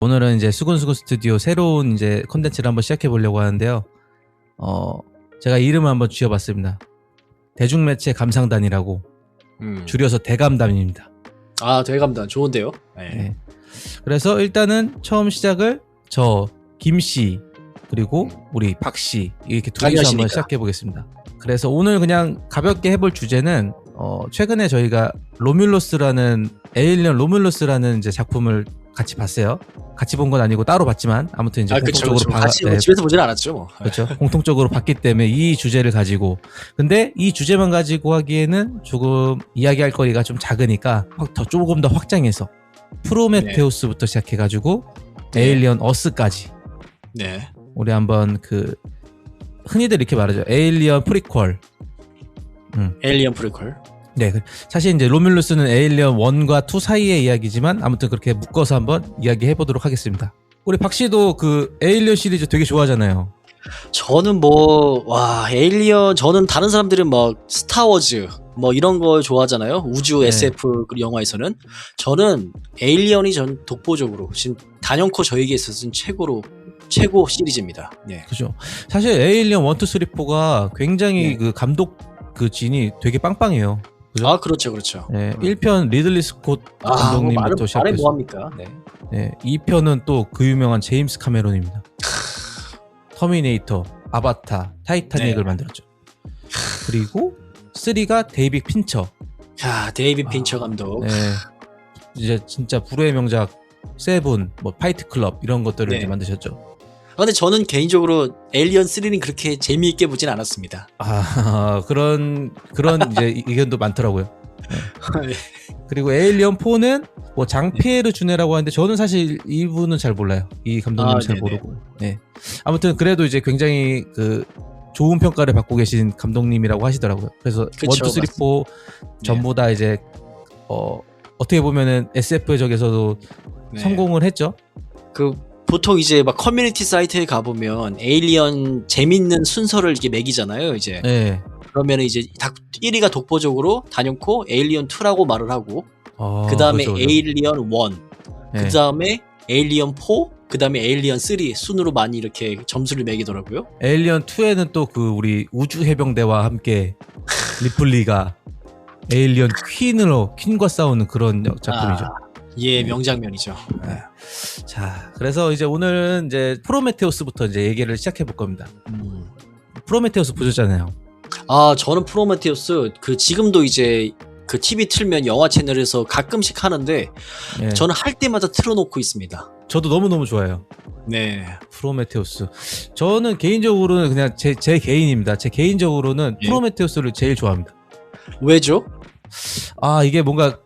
오늘은 이제 수근수근 스튜디오 새로운 이제 콘텐츠를 한번 시작해 보려고 하는데요. 제가 이름을 한번 지어봤습니다. 대중매체 감상단이라고 줄여서 대감단입니다. 아, 대감단 좋은데요? 네. 그래서 일단은 처음 시작을 저 김씨 그리고 우리 박씨 이렇게 둘이서 한번 시작해 보겠습니다. 그래서 오늘 그냥 가볍게 해볼 주제는 최근에 저희가 로뮬로스라는 에일리언 로뮬로스라는 이제 작품을 같이 봤어요. 같이 본 건 아니고 따로 봤지만 아무튼 이제 공통적으로 같이 집에서 보지는 않았죠, 뭐. 그렇죠. 공통적으로 봤기 때문에 이 주제를 가지고 근데 이 주제만 가지고 하기에는 조금 이야기할 거리가 좀 작으니까 조금 더 확장해서 프로메테우스부터 시작해가지고 에일리언 어스까지 우리 한번 그 흔히들 이렇게 말하죠. 에일리언 프리퀄. 에일리언 프리퀄. 네, 사실 이제 로뮬루스는 에일리언 1과 2 사이의 이야기지만 아무튼 그렇게 묶어서 한번 이야기해 보도록 하겠습니다. 우리 박 씨도 그 에일리언 시리즈 되게 좋아하잖아요. 저는 에일리언, 저는 다른 사람들은 막 스타워즈 뭐 이런 걸 좋아하잖아요. 우주 SF 영화에서는. 저는 에일리언이 전 독보적으로 지금 단연코 저에게 있어서는 최고 시리즈입니다. 네. 그죠. 사실 에일리언 1, 2, 3, 4가 굉장히 그 감독 그 진이 되게 빵빵해요. 그죠? 아, 그렇죠. 네, 1편 리들리 스콧 감독님부터 시작해서 뭐합니까? 네, 2편은 또 그 유명한 제임스 카메론입니다. 터미네이터, 아바타, 타이타닉을 만들었죠. 그리고 3가 데이빗 핀처. 야, 데이빗 핀처 감독. 네, 이제 진짜 불후의 명작 세븐, 뭐 파이트 클럽 이런 것들을 이제 만드셨죠. 근데 저는 개인적으로 에일리언 3는 그렇게 재미있게 보진 않았습니다. 그런 이제 의견도 많더라고요. 네. 그리고 에일리언 4는 뭐 장피에르 주네라고 하는데 저는 사실 이분은 잘 몰라요. 이 감독님 잘 모르고. 네. 아무튼 그래도 이제 굉장히 그 좋은 평가를 받고 계신 감독님이라고 하시더라고요. 그래서 1, 2, 3, 4 전부 다 이제 어떻게 보면은 SF의 적에서도 성공을 했죠. 보통 이제 막 커뮤니티 사이트에 가보면 에일리언 재밌는 순서를 이렇게 매기잖아요, 이제. 네. 그러면 이제 1위가 독보적으로 단연코 에일리언 2라고 말을 하고, 그 다음에 그렇죠. 에일리언 1, 그 다음에 에일리언 4, 그 다음에 에일리언 3 순으로 많이 이렇게 점수를 매기더라고요. 에일리언 2에는 또 그 우리 우주 해병대와 함께 리플리가 에일리언 퀸과 싸우는 그런 작품이죠. 명장면이죠. 자, 그래서 이제 오늘은 이제 프로메테우스부터 이제 얘기를 시작해 볼 겁니다. 프로메테우스 보셨잖아요. 저는 프로메테우스 지금도 이제 그 TV 틀면 영화 채널에서 가끔씩 하는데 저는 할 때마다 틀어놓고 있습니다. 저도 너무너무 좋아해요. 네. 프로메테우스. 저는 개인적으로는 그냥 제 개인입니다. 제 개인적으로는 프로메테우스를 제일 좋아합니다. 왜죠? 이게 뭔가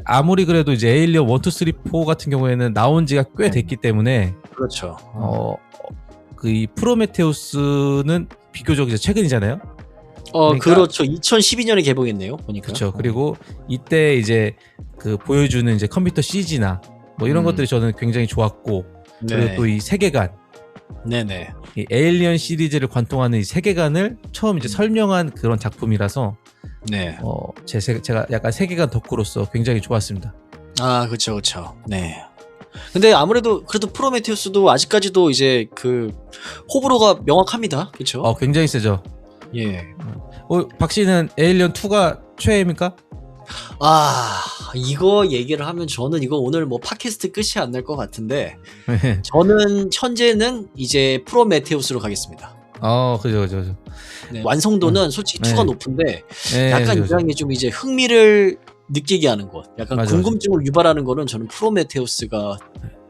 아무리 그래도 이제 에일리언 1, 2, 3, 4 같은 경우에는 나온 지가 꽤 됐기 때문에 그렇죠. 이 프로메테우스는 비교적 이제 최근이잖아요. 그러니까, 그렇죠. 2012년에 개봉했네요. 보니까. 그렇죠. 그리고 이때 이제 그 보여주는 이제 컴퓨터 CG나 뭐 이런 것들이 저는 굉장히 좋았고, 그리고 또 이 세계관, 이 에일리언 시리즈를 관통하는 이 세계관을 처음 이제 설명한 그런 작품이라서, 제가 약간 세계관 덕후로서 굉장히 좋았습니다. 그렇죠. 네. 근데 아무래도 그래도 프로메테우스도 아직까지도 이제 그 호불호가 명확합니다. 그렇죠? 굉장히 세죠. 예. 박 씨는 에일리언 2가 최애입니까? 이거 얘기를 하면 저는 이거 오늘 뭐 팟캐스트 끝이 안 날 것 같은데 저는 현재는 이제 프로메테우스로 가겠습니다. 그죠. 네, 완성도는 솔직히 2가 높은데 약간 이상하게 좀 이제 흥미를 느끼게 하는 것, 약간 궁금증을 유발하는 거는 저는 프로메테우스가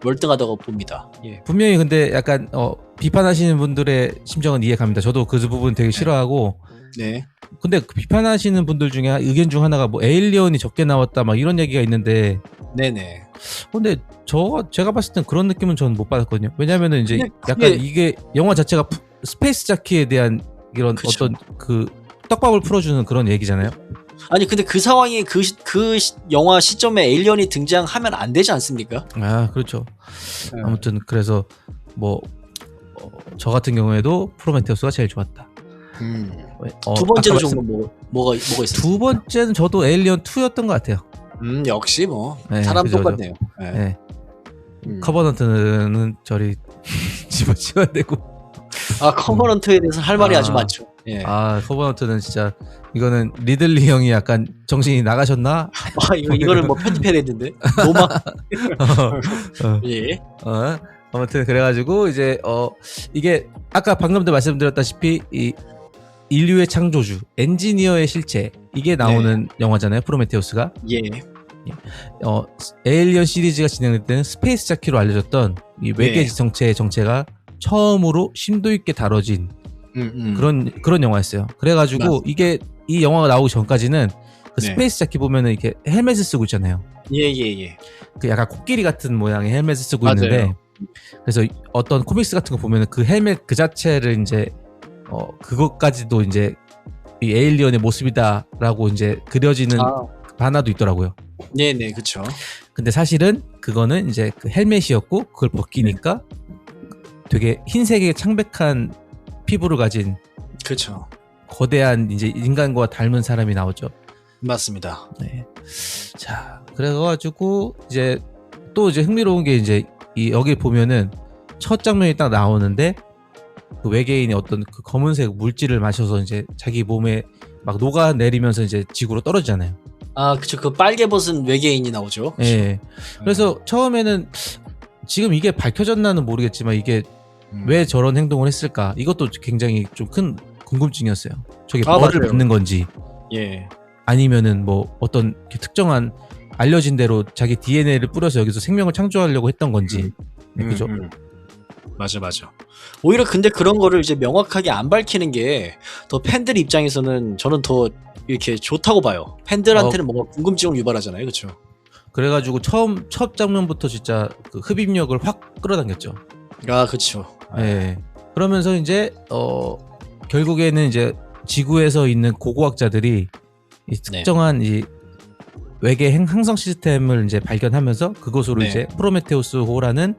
월등하다고 봅니다. 분명히 근데 약간 비판하시는 분들의 심정은 이해갑니다. 저도 그 부분 되게 싫어하고. 근데 그 비판하시는 분들 중에 의견 중 하나가 뭐 에일리언이 적게 나왔다 막 이런 얘기가 있는데. 근데 제가 봤을 땐 그런 느낌은 저는 못 받았거든요. 왜냐면은 이제 약간 이게 영화 자체가 스페이스 자키에 대한 이런 어떤 그 떡밥을 풀어주는 그런 얘기잖아요. 아니 근데 그 상황에 그 영화 시점에 에일리언이 등장하면 안 되지 않습니까? 그렇죠. 아무튼 그래서 뭐 저 같은 경우에도 프로메테우스가 제일 좋았다. 두 번째로 좋은 건 뭐가 있어요? 두 번째는 저도 에일리언 2였던 것 같아요. 역시 뭐 사람 똑같네요. 커버넌트는 저리 집어치워야 되고. 커버넌트에 대해서 할 말이 아주 많죠. 예. 커버넌트는 진짜 이거는 리들리 형이 약간 정신이 나가셨나? 이거는 뭐 편집해야 되는데. 노마. 예. 아무튼 그래가지고 이제 이게 아까 방금도 말씀드렸다시피 이 인류의 창조주, 엔지니어의 실체 이게 나오는 영화잖아요. 프로메테우스가. 예. 에일리언 시리즈가 진행될 때는 스페이스 자키로 알려졌던 이 외계 지성체의 정체가 처음으로 심도 있게 다뤄진 그런 영화였어요. 그래가지고 맞습니다. 이게 이 영화가 나오기 전까지는 그 스페이스 자키 보면은 이렇게 헬멧을 쓰고 있잖아요. 예. 그 약간 코끼리 같은 모양의 헬멧을 쓰고 맞아요. 있는데, 그래서 어떤 코믹스 같은 거 보면은 그 헬멧 그 자체를 이제 그것까지도 이제 이 에일리언의 모습이다라고 이제 그려지는 만화도 있더라고요. 네네, 그렇죠. 근데 사실은 그거는 이제 그 헬멧이었고 그걸 벗기니까 되게 흰색의 창백한 피부를 가진 그렇죠. 거대한 이제 인간과 닮은 사람이 나오죠. 맞습니다. 네. 자, 그래가지고 이제 또 이제 흥미로운 게 이제 여기 보면은 첫 장면이 딱 나오는데 그 외계인이 어떤 그 검은색 물질을 마셔서 이제 자기 몸에 막 녹아 내리면서 이제 지구로 떨어지잖아요. 그쵸. 그 빨개 벗은 외계인이 나오죠. 네. 그래서 처음에는 지금 이게 밝혀졌나는 모르겠지만 이게 왜 저런 행동을 했을까? 이것도 굉장히 좀 큰 궁금증이었어요. 저게 벌을 받는 건지, 아니면은 뭐 어떤 특정한 알려진 대로 자기 DNA를 뿌려서 여기서 생명을 창조하려고 했던 건지, 그죠? 맞아. 오히려 근데 그런 거를 이제 명확하게 안 밝히는 게 더 팬들 입장에서는 저는 더 이렇게 좋다고 봐요. 팬들한테는 뭔가 궁금증을 유발하잖아요, 그렇죠? 그래가지고 첫 장면부터 진짜 그 흡입력을 확 끌어당겼죠. 그렇죠. 네. 그러면서 이제 결국에는 이제 지구에서 있는 고고학자들이 이 특정한 이 외계 항성 시스템을 이제 발견하면서 그것으로 이제 프로메테우스 호라는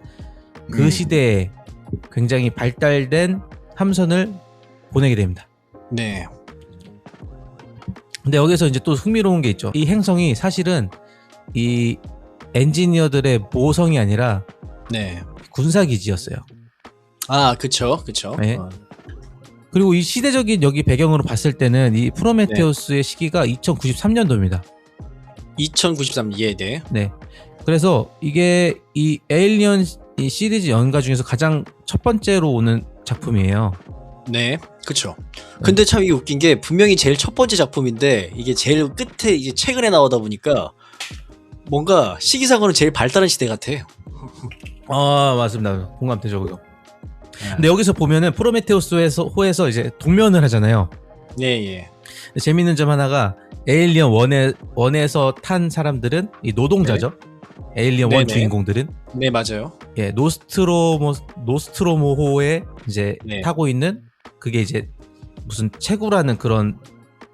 그 시대에 굉장히 발달된 함선을 보내게 됩니다. 네. 근데 여기서 이제 또 흥미로운 게 있죠. 이 행성이 사실은 이 엔지니어들의 모성이 아니라 군사기지였어요. 그쵸. 네. 그리고 이 시대적인 여기 배경으로 봤을 때는 이 프로메테우스의 시기가 2093년도입니다. 2093년, 네. 그래서 이게 이 에일리언 이 시리즈 연가 중에서 가장 첫 번째로 오는 작품이에요. 네, 그쵸. 근데 참 이게 웃긴 게 분명히 제일 첫 번째 작품인데 이게 제일 끝에 이제 최근에 나오다 보니까 뭔가 시기상으로는 제일 발달한 시대 같아. 맞습니다. 공감되죠, 그거. 근데 여기서 보면은 프로메테우스 호에서 이제 동면을 하잖아요. 예. 재밌는 점 하나가 에일리언 1에서 탄 사람들은 이 노동자죠. 에일리언 1 주인공들은. 네, 맞아요. 예, 노스트로모호에 이제 타고 있는 그게 이제 무슨 채구라는 그런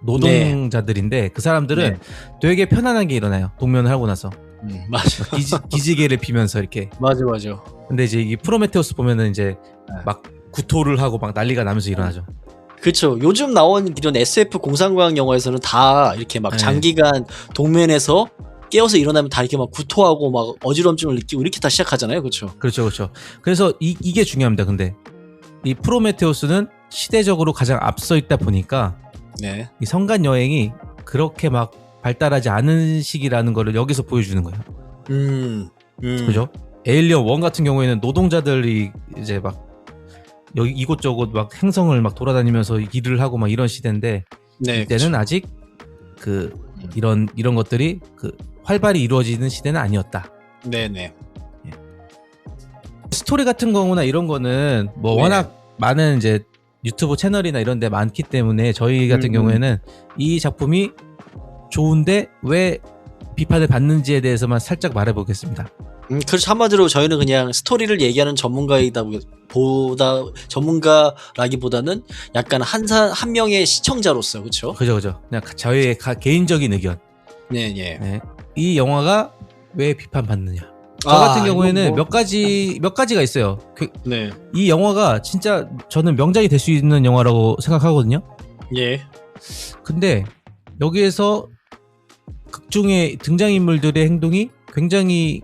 노동자들인데 그 사람들은 되게 편안하게 일어나요. 동면을 하고 나서. 맞아. 기지개를 피면서 이렇게. 맞아. 근데 이제 이 프로메테우스 보면은 이제 막 구토를 하고 막 난리가 나면서 일어나죠. 그렇죠. 요즘 나온 이런 SF 공상과학 영화에서는 다 이렇게 막 장기간 동면에서 깨어서 일어나면 다 이렇게 막 구토하고 막 어지럼증을 느끼고 이렇게 다 시작하잖아요. 그렇죠. 그래서 이게 중요합니다. 근데 이 프로메테우스는 시대적으로 가장 앞서 있다 보니까 이 성간 여행이 그렇게 막 발달하지 않은 시기라는 거를 여기서 보여주는 거예요. 그죠? 에일리언 1 같은 경우에는 노동자들이 이제 막 여기 이곳저곳 막 행성을 막 돌아다니면서 일을 하고 막 이런 시대인데 이때는 아직 그 이런 것들이 그 활발히 이루어지는 시대는 아니었다. 네네. 스토리 같은 경우나 이런 거는 뭐 워낙 많은 이제 유튜브 채널이나 이런 데 많기 때문에 저희 같은 경우에는 이 작품이 좋은데 왜 비판을 받는지에 대해서만 살짝 말해보겠습니다. 그렇죠. 한마디로 저희는 그냥 스토리를 얘기하는 전문가라기보다는 약간 한 명의 시청자로서, 그렇죠? 그죠. 그냥 저희의 개인적인 의견. 네. 이 영화가 왜 비판받느냐? 저 같은 경우에는 몇 가지가 있어요. 이 영화가 진짜 저는 명작이 될 수 있는 영화라고 생각하거든요. 근데 여기에서 극중의 등장인물들의 행동이 굉장히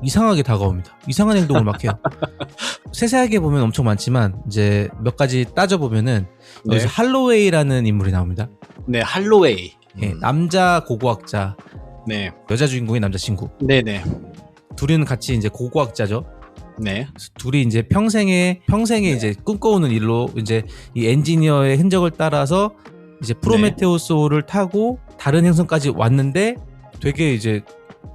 이상하게 다가옵니다. 이상한 행동을 막 해요. 세세하게 보면 엄청 많지만 이제 몇 가지 따져보면은 네. 여기서 할로웨이라는 인물이 나옵니다. 네, 할로웨이. 예, 남자 고고학자, 네. 여자 주인공이 남자친구. 네네. 둘이는 같이 이제 고고학자죠. 네. 둘이 이제 평생에 이제 꿈꿔오는 일로 이제 이 엔지니어의 흔적을 따라서 이제 프로메테우스호를 타고 다른 행성까지 왔는데 되게 이제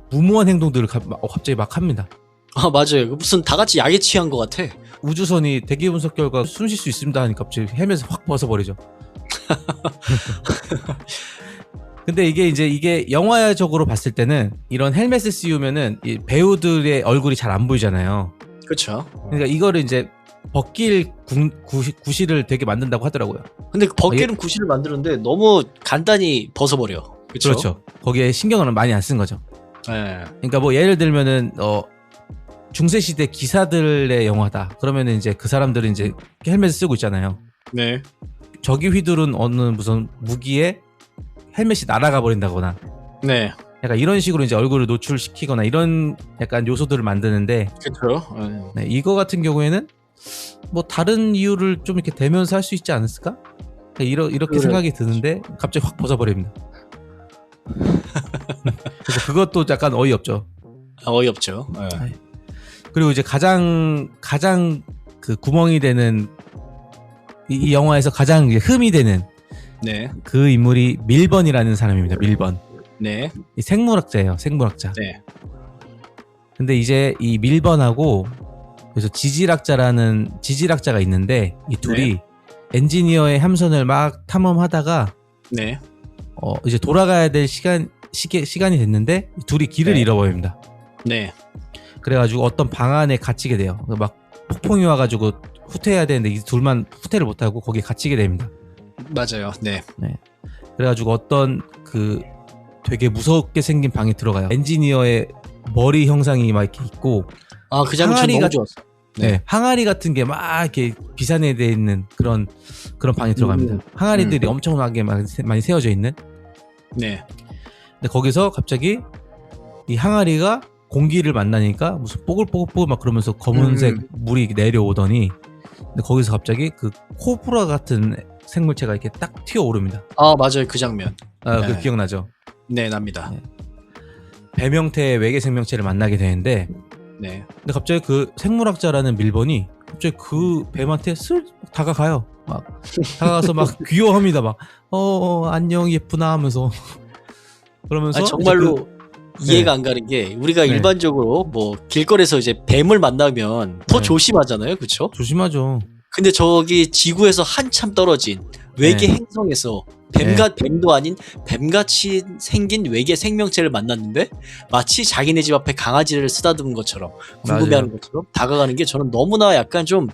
무모한 행동들을 갑자기 막 합니다. 아, 맞아요. 무슨 다 같이 약에 취한 것 같아. 우주선이 대기 분석 결과 숨 쉴 수 있습니다 하니까 갑자기 헬멧을 확 벗어버리죠. 근데 이게 영화적으로 봤을 때는 이런 헬멧을 씌우면은 이 배우들의 얼굴이 잘 안 보이잖아요. 그렇죠. 그러니까 이거를 이제 벗길 구실을 되게 만든다고 하더라고요. 근데 벗기는 구실을 만드는데 너무 간단히 벗어버려. 그쵸? 그렇죠. 거기에 신경을 많이 안 쓴 거죠. 네. 그러니까 뭐 예를 들면은 중세 시대 기사들의 영화다. 그러면은 이제 그 사람들은 이제 헬멧을 쓰고 있잖아요. 네. 적이 휘두른 어느 무슨 무기에 헬멧이 날아가 버린다거나. 네. 약간 이런 식으로 이제 얼굴을 노출시키거나 이런 약간 요소들을 만드는데. 그렇죠. 네, 이거 같은 경우에는 뭐 다른 이유를 좀 이렇게 대면서 할 수 있지 않았을까? 이렇게 생각이 드는데 갑자기 확 벗어버립니다. 그래서 그것도 약간 어이없죠. 어이없죠. 네. 그리고 이제 가장 그 구멍이 되는 이 영화에서 가장 흠이 되는 네. 그 인물이 밀번이라는 사람입니다. 밀번. 네. 이 생물학자예요. 생물학자. 네. 근데 이제 이 밀번하고 그래서 지질학자가 있는데 이 둘이 엔지니어의 함선을 막 탐험하다가 네. 이제 돌아가야 될 시간이 됐는데 둘이 길을 잃어버립니다. 네. 그래가지고 어떤 방 안에 갇히게 돼요. 막 폭풍이 와가지고 후퇴해야 되는데 이 둘만 후퇴를 못하고 거기에 갇히게 됩니다. 맞아요. 네. 그래가지고 어떤 그 되게 무섭게 생긴 방에 들어가요. 엔지니어의 머리 형상이 막 이렇게 있고 그 장면 전 너무 좋았어. 네, 항아리 같은 게 막 이렇게 비산해되어 있는 그런 방에 들어갑니다. 항아리들이 엄청나게 많이 세워져 있는. 네. 근데 거기서 갑자기 이 항아리가 공기를 만나니까 무슨 뽀글뽀글 막 그러면서 검은색 물이 내려오더니 근데 거기서 갑자기 그 코브라 같은 생물체가 이렇게 딱 튀어오릅니다. 맞아요. 그 장면. 그 기억나죠? 네, 납니다. 네. 뱀 형태의 외계 생명체를 만나게 되는데 네. 근데 갑자기 그 생물학자라는 밀번이 갑자기 그 뱀한테 슬 다가가요. 막 다가가서 막 귀여워합니다. 막 안녕 예쁘나 하면서 그러면서 정말로 이해가 안 가는 게 우리가 일반적으로 뭐 길거리에서 이제 뱀을 만나면 더 조심하잖아요. 그렇죠? 조심하죠. 근데 저기 지구에서 한참 떨어진 외계 행성에서 뱀도 아닌 뱀같이 생긴 외계 생명체를 만났는데 마치 자기네 집 앞에 강아지를 쓰다듬은 것처럼 궁금해하는 것처럼 다가가는 게 저는 너무나 약간 좀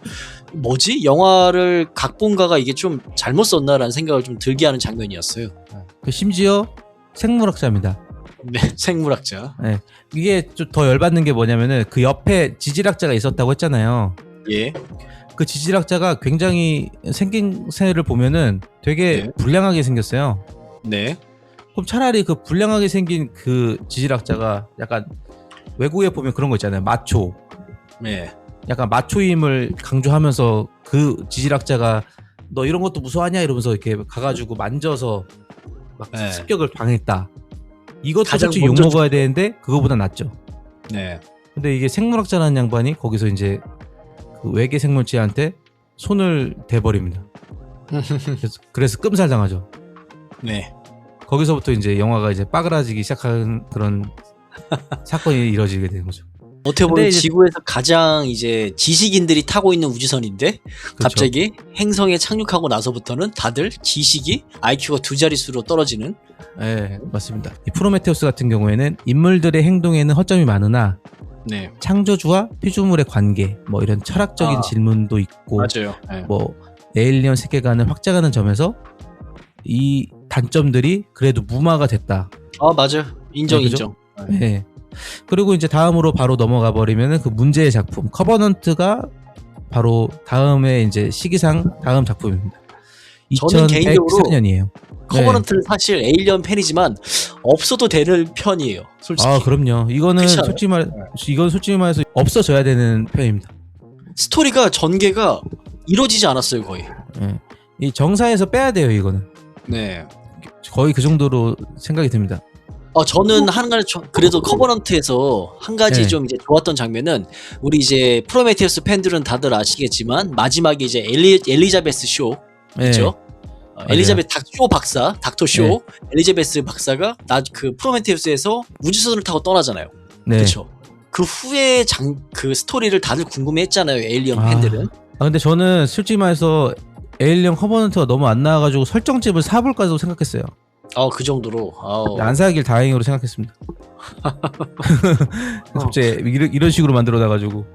뭐지? 영화를 각본가가 이게 좀 잘못 썼나라는 생각을 좀 들게 하는 장면이었어요. 심지어 생물학자입니다. 네, 생물학자. 네. 이게 좀 더 열받는 게 뭐냐면은 그 옆에 지질학자가 있었다고 했잖아요. 예. 그 지질학자가 굉장히 생김새를 보면은 되게 불량하게 생겼어요. 네. 그럼 차라리 그 불량하게 생긴 그 지질학자가 약간 외국에 보면 그런 거 있잖아요. 마초. 네. 약간 마초임을 강조하면서 그 지질학자가 너 이런 것도 무서워하냐 이러면서 이렇게 가가지고 만져서 막 습격을 방했다. 이것도 솔직히 욕먹어야 되는데 그거보다 낫죠. 네. 근데 이게 생물학자라는 양반이 거기서 이제 그 외계 생물체한테 손을 대버립니다. 그래서 끔살 당하죠. 네. 거기서부터 이제 영화가 이제 빠그라지기 시작한 그런 사건이 이뤄지게 되는 거죠. 어떻게 보면 지구에서 가장 이제 지식인들이 타고 있는 우주선인데 갑자기 행성에 착륙하고 나서부터는 다들 지식이 IQ가 2자릿수로 떨어지는. 네, 맞습니다. 이 프로메테우스 같은 경우에는 인물들의 행동에는 허점이 많으나 창조주와 피조물의 관계, 뭐 이런 철학적인 질문도 있고, 맞아요. 뭐 에일리언 세계관을 확장하는 점에서 이 단점들이 그래도 무마가 됐다. 맞아요. 인정. 네. 그리고 이제 다음으로 바로 넘어가 버리면은 그 문제의 작품 커버넌트가 바로 다음에 이제 시기상 다음 작품입니다. 저는 개인적으로 2104년이에요. 커버넌트는 사실 에일리언 팬이지만 없어도 되는 편이에요. 솔직히. 아 그럼요. 이거는 그렇지 않아요? 솔직히 말해서 없어져야 되는 편입니다. 스토리가 전개가 이루어지지 않았어요 거의. 예. 이 정사에서 빼야 돼요 이거는. 네. 거의 그 정도로 생각이 듭니다. 저는 한 가지 그래도 커버넌트에서 한 가지 네. 좀 이제 좋았던 장면은 우리 이제 프로메테우스 팬들은 다들 아시겠지만 마지막에 이제 엘리자베스 쇼 네. 있죠. 맞아요. 엘리자베스 쇼 박사, 닥터 쇼, 네. 엘리자베스 박사가 그 프로메테우스에서 우주선을 타고 떠나잖아요. 네. 그렇죠. 그 후에 그 스토리를 다들 궁금해했잖아요. 에일리언 팬들은. 근데 저는 솔직히 말해서 에일리언 커버넌트가 너무 안 나와가지고 설정집을 사볼까도 생각했어요. 그 정도로. 안 사길 다행으로 생각했습니다. 갑자기 이런 식으로 만들어놔가지고.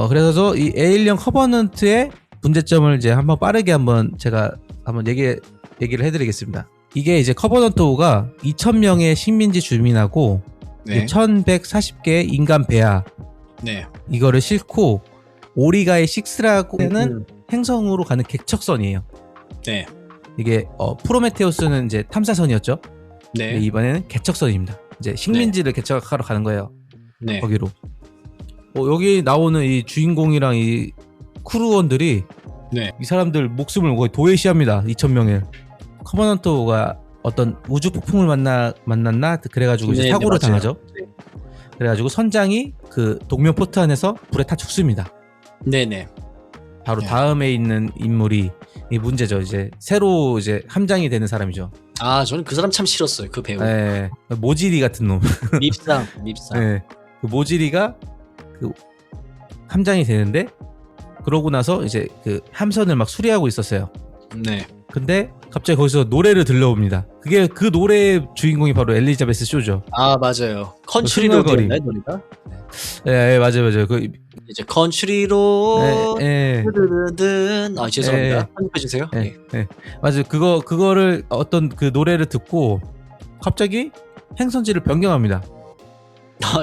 그래서 이 에일리언 커버넌트의 문제점을 이제 한번 제가 한번 얘기를 해드리겠습니다. 이게 이제 커버넌트호가 2,000명의 식민지 주민하고 네. 1,140개의 인간 배아 네. 이거를 싣고 오리가의 6라고 하는 행성으로 가는 객척선이에요. 네. 이게 프로메테우스는 이제 탐사선이었죠. 네. 이번에는 개척선입니다. 이제 식민지를 개척하러 가는 거예요. 네. 거기로. 여기 나오는 이 주인공이랑 이 크루원들이 네. 이 사람들 목숨을 거의 도외시합니다. 2,000명을. 커버넌트가 어떤 우주 폭풍을 만났나 그래가지고 이제 네, 사고를 네, 맞아요. 당하죠. 네. 그래가지고 선장이 그 동면 포트 안에서 불에 타 죽습니다. 네네. 바로 네. 다음에 있는 인물이 이 문제죠. 이제 새로 이제 함장이 되는 사람이죠. 저는 그 사람 참 싫었어요. 그 배우. 네, 모지리 같은 놈. 밉상. 네, 그 모지리가 그 함장이 되는데 그러고 나서 이제 그 함선을 막 수리하고 있었어요. 네. 근데 갑자기 거기서 노래를 들려옵니다. 그게 그 노래의 주인공이 바로 엘리자베스 쇼죠. 맞아요. 컨츄리로드였나요 흥얼거림. 노래가? 예, 맞아요. 그 이제 컨츄리로 예. 드드든 죄송합니다. 편집해 주세요. 예. 맞아요. 그거를 어떤 그 노래를 듣고 갑자기 행선지를 변경합니다.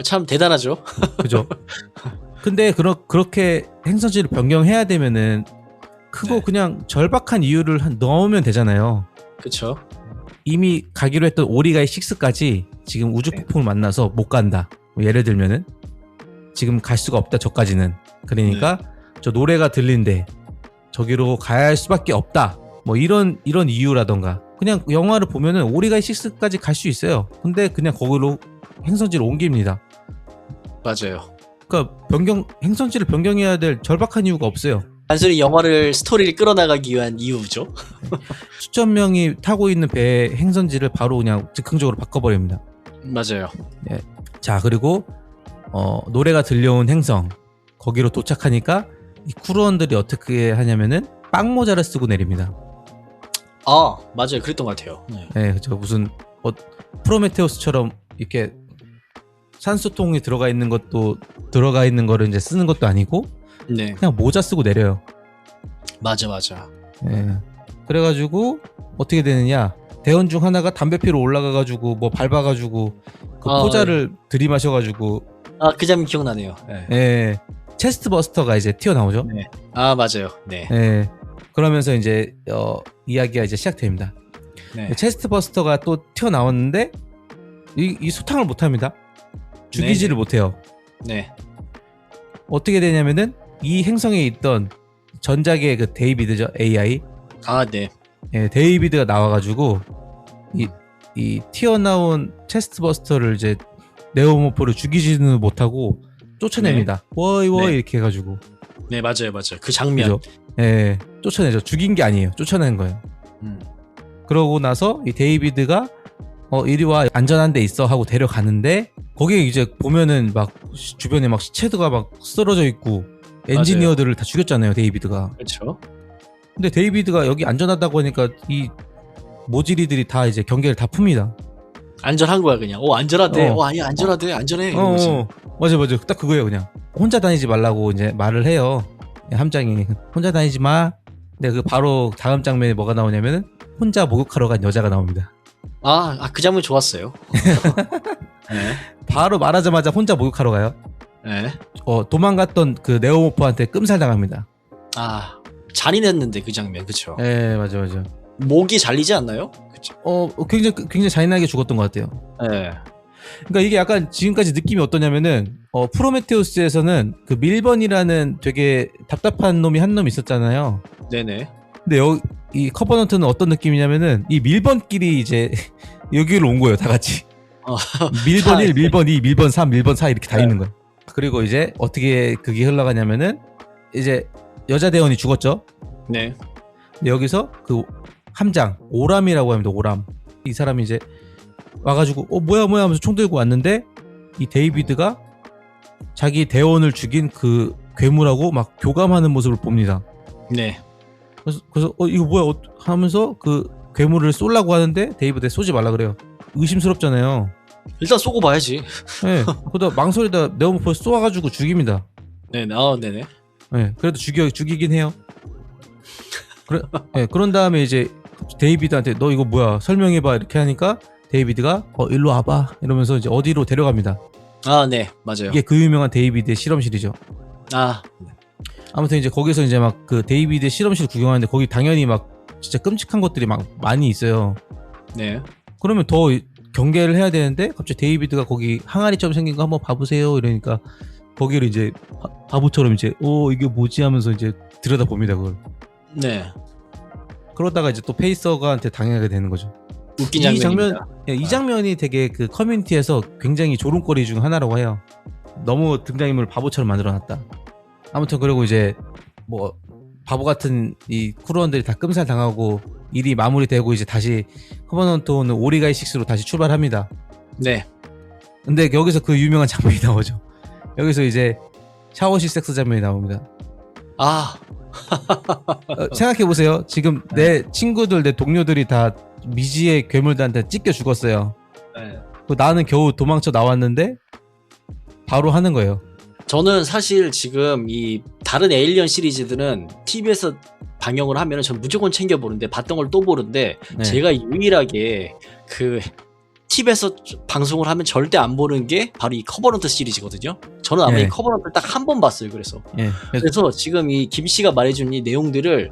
참 대단하죠. 그죠? 근데 그렇게 행선지를 변경해야 되면은 그거 네. 그냥 절박한 이유를 넣으면 되잖아요. 그렇죠. 이미 가기로 했던 오리가이 6까지 지금 우주 폭풍을 만나서 못 간다. 뭐 예를 들면은 지금 갈 수가 없다. 저까지는. 그러니까 저 노래가 들린대. 저기로 가야 할 수밖에 없다. 뭐 이런 이유라던가. 그냥 영화를 보면은 오리가이 6까지 갈 수 있어요. 근데 그냥 거기로 행선지를 옮깁니다. 맞아요. 그러니까 행선지를 변경해야 될 절박한 이유가 없어요. 단순히 스토리를 끌어나가기 위한 이유죠. 수천 명이 타고 있는 배의 행선지를 바로 그냥 즉흥적으로 바꿔버립니다. 맞아요. 예. 자, 그리고 노래가 들려온 행성 거기로 도착하니까 이 크루원들이 어떻게 하냐면은 빵 모자를 쓰고 내립니다. 맞아요. 그랬던 것 같아요. 네, 그죠. 무슨 프로메테우스처럼 이렇게 산소통이 들어가 있는 거를 이제 쓰는 것도 아니고 네. 그냥 모자 쓰고 내려요. 맞아. 네. 그래가지고 어떻게 되느냐? 대원 중 하나가 담배 피러 올라가가지고 뭐 밟아가지고 그 포자를 들이마셔가지고 그 장면 기억나네요. 예. 체스트 버스터가 이제 튀어나오죠. 네. 맞아요. 네. 예. 그러면서 이제 이야기가 이제 시작됩니다. 네. 체스트 버스터가 또 튀어나왔는데 이 소탕을 못합니다. 죽이지를 못해요. 네. 어떻게 되냐면은 이 행성에 있던 전작의 그 데이비드죠. AI. 네. 예, 데이비드가 나와가지고 이 튀어나온 체스트 버스터를 이제 네오모포를 죽이지는 못하고 쫓아냅니다. 워이 이렇게 해가지고. 네, 맞아요. 그 장면. 그죠? 예, 쫓아내죠. 죽인 게 아니에요. 쫓아낸 거예요. 그러고 나서 이 데이비드가 이리 와 안전한 데 있어 하고 데려가는데 거기에 이제 보면은 막 주변에 막 시체들가 막 쓰러져 있고 엔지니어들을 다 죽였잖아요. 데이비드가. 그렇죠. 근데 데이비드가 여기 안전하다고 하니까 이 모지리들이 다 이제 경계를 다 풉니다. 안전한 거야 그냥. 안전하대. 아니 안전하대. 안전해. 맞아. 딱 그거예요. 그냥 혼자 다니지 말라고 이제 말을 해요. 함장이 혼자 다니지 마. 근데 그 바로 다음 장면에 뭐가 나오냐면은 혼자 목욕하러 간 여자가 나옵니다. 그 장면 좋았어요. 네. 바로 말하자마자 혼자 목욕하러 가요. 네. 도망갔던 그 네오모프한테 끔살 당합니다. 잔인했는데 그 장면, 그쵸? 네, 맞아. 목이 잘리지 않나요? 그쵸. 굉장히 잔인하게 죽었던 것 같아요. 네. 그러니까 이게 약간 지금까지 느낌이 어떠냐면은 프로메테우스에서는 그 밀번이라는 되게 답답한 놈이 한 놈 있었잖아요. 네네. 근데 이 커버넌트는 어떤 느낌이냐면은 이 밀번끼리 이제 여기로 온 거예요, 다 같이. 밀번 1, 밀번 2, 밀번 3, 밀번 4 이렇게 다 네. 있는 거예요. 그리고 이제 어떻게 그게 흘러가냐면은 이제 여자 대원이 죽었죠. 네. 근데 여기서 그 함장 오람이라고 합니다. 오람. 이 사람이 이제 와가지고 뭐야 하면서 총 들고 왔는데 이 데이비드가 자기 대원을 죽인 그 괴물하고 막 교감하는 모습을 봅니다. 네. 그래서 이거 뭐야 하면서 그 괴물을 쏘려고 하는데 데이비드에 쏘지 말라 그래요. 의심스럽잖아요. 일단 쏘고 봐야지. 네. 그러다 망설이다 네오모프를 쏘아가지고 죽입니다. 네네. 네네. 네. 그래도 죽이긴 해요. 네, 그런 다음에 이제 데이비드한테 너 이거 뭐야 설명해봐 이렇게 하니까 데이비드가 일로 와봐 이러면서 이제 어디로 데려갑니다. 네, 맞아요. 이게 그 유명한 데이비드의 실험실이죠. 아무튼 이제 거기서 이제 막 그 데이비드의 실험실 구경하는데 거기 당연히 막 진짜 끔찍한 것들이 막 많이 있어요. 네. 그러면 더 경계를 해야 되는데 갑자기 데이비드가 거기 항아리처럼 생긴 거 한번 봐보세요 이러니까 거기를 이제 바보처럼 이제 이게 뭐지 하면서 이제 들여다봅니다 그걸. 네. 그러다가 이제 또 페이서가한테 당하게 되는 거죠. 웃긴 이 장면입니다. 이 장면이 되게 그 커뮤니티에서 굉장히 조롱거리 중 하나라고 해요. 너무 등장인물을 바보처럼 만들어놨다. 아무튼 그리고 이제 뭐 바보 같은 이 크루원들이 다 끔살 당하고 일이 마무리되고 이제 다시 커버넌트는 오리가이 6로 다시 출발합니다. 네. 근데 여기서 그 유명한 장면이 나오죠. 여기서 이제 샤워실 섹스 장면이 나옵니다. 생각해보세요. 지금 내 친구들, 내 동료들이 다 미지의 괴물들한테 찢겨 죽었어요. 네. 나는 겨우 도망쳐 나왔는데 바로 하는 거예요. 저는 사실 지금 이 다른 에일리언 시리즈들은 TV에서 방영을 하면은 전 무조건 챙겨보는데 봤던 걸 또 보는데 네. 제가 유일하게 그 TV에서 방송을 하면 절대 안 보는 게 바로 이 커버넌트 시리즈거든요. 저는 아마 네. 이 커버넌트를 딱 한 번 봤어요. 그래서 지금 이 김 씨가 말해준 이 내용들을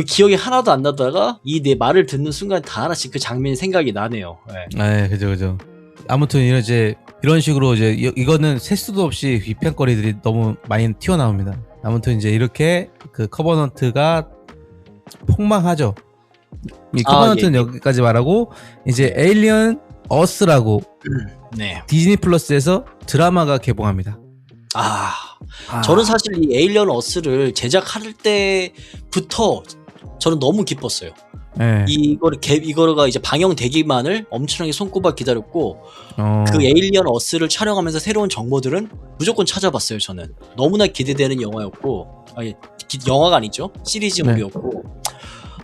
기억이 하나도 안 나다가 이 내 말을 듣는 순간 다 하나씩 그 장면이 생각이 나네요. 네, 그죠. 아무튼 이제 이런 식으로 이제 이거는 셀 수도 없이 비평거리들이 너무 많이 튀어나옵니다. 아무튼 이제 이렇게 그 커버넌트가 폭망하죠. 이 커버넌트는 여기까지 말하고 이제 에일리언 어스라고 네. 디즈니 플러스에서 드라마가 개봉합니다. 저는 사실 이 에일리언 어스를 제작할 때부터 저는 너무 기뻤어요. 네. 이거가 이제 방영되기만을 엄청나게 손꼽아 기다렸고 그 에일리언 어스를 촬영하면서 새로운 정보들은 무조건 찾아봤어요. 저는 너무나 기대되는 영화였고 영화가 아니죠 시리즈물이었고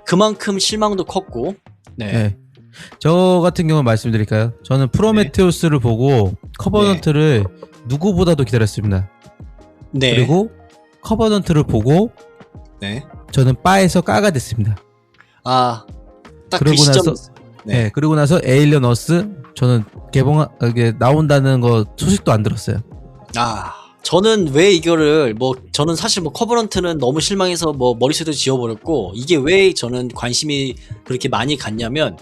그만큼 실망도 컸고 네. 저 같은 경우 말씀드릴까요? 저는 프로메테우스를 보고 커버넌트를 누구보다도 기다렸습니다. 네. 그리고 커버넌트를 보고 저는 바에서 까가 됐습니다. 딱 그 시점. 그리고 나서 에일리언 어스 저는 이게 나온다는 거 소식도 안 들었어요. 저는 왜 이거를 저는 사실 커버넌트는 너무 실망해서 머릿속에 지워버렸고 이게 왜 저는 관심이 그렇게 많이 갔냐면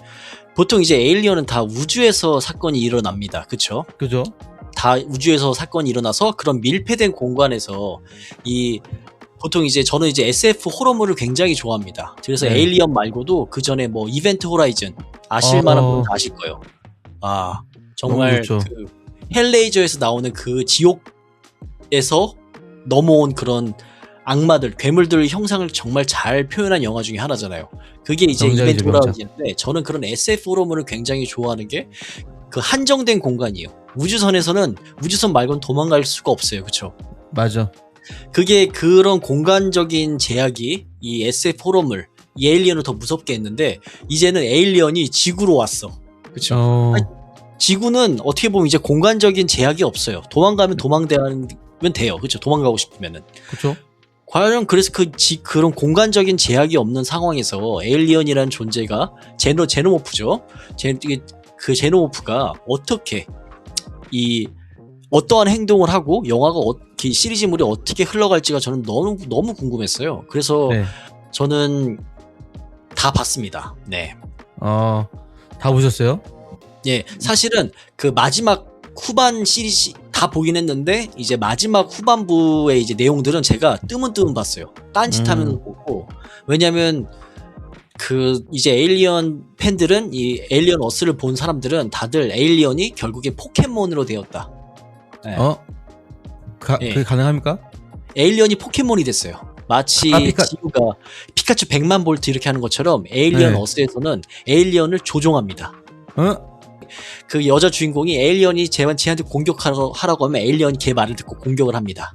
보통 이제 에일리언은 다 우주에서 사건이 일어납니다. 그쵸? 그죠? 다 우주에서 사건이 일어나서 그런 밀폐된 공간에서 보통 이제 저는 이제 SF 호러물을 굉장히 좋아합니다. 그래서 에일리언 말고도 그 전에 이벤트 호라이즌 아실 만한 분은 다 아실 거예요. 정말 그 헬레이저에서 나오는 그 지옥에서 넘어온 그런 악마들, 괴물들 형상을 정말 잘 표현한 영화 중에 하나잖아요. 그게 이제 이벤트 호라이즌인데 저는 그런 SF 호러물을 굉장히 좋아하는 게 그 한정된 공간이에요. 우주선에서는 우주선 말고는 도망갈 수가 없어요. 그쵸? 맞아. 그게 그런 공간적인 제약이 이 SF 호러물, 이 에일리언을 더 무섭게 했는데 이제는 에일리언이 지구로 왔어. 그쵸? 지구는 어떻게 보면 이제 공간적인 제약이 없어요. 도망가면 도망가면 돼요. 그쵸? 도망가고 싶으면은. 그쵸? 과연 그래서 그런 공간적인 제약이 없는 상황에서 에일리언이라는 존재가 제노모프죠. 그 제노모프가 어떻게 어떠한 행동을 하고 영화가 시리즈물이 어떻게 흘러갈지가 저는 너무 궁금했어요. 그래서 저는 다 봤습니다. 네. 다 보셨어요? 예, 사실은 그 마지막 후반 시리즈 다 보긴 했는데 이제 마지막 후반부의 이제 내용들은 제가 뜨문뜨문 봤어요. 딴짓하면 보고. 왜냐면 그 이제 에일리언 팬들은 이 에일리언 어스를 본 사람들은 다들 에일리언이 결국에 포켓몬으로 되었다. 네. 예. 그게 가능합니까? 에일리언이 포켓몬이 됐어요. 마치 지구가 피카츄 100만 볼트 이렇게 하는 것처럼 에일리언 네. 어스에서는 에일리언을 조종합니다. 그 여자 주인공이 에일리언이 쟤한테 공격하라고 하면 에일리언이 걔 말을 듣고 공격을 합니다.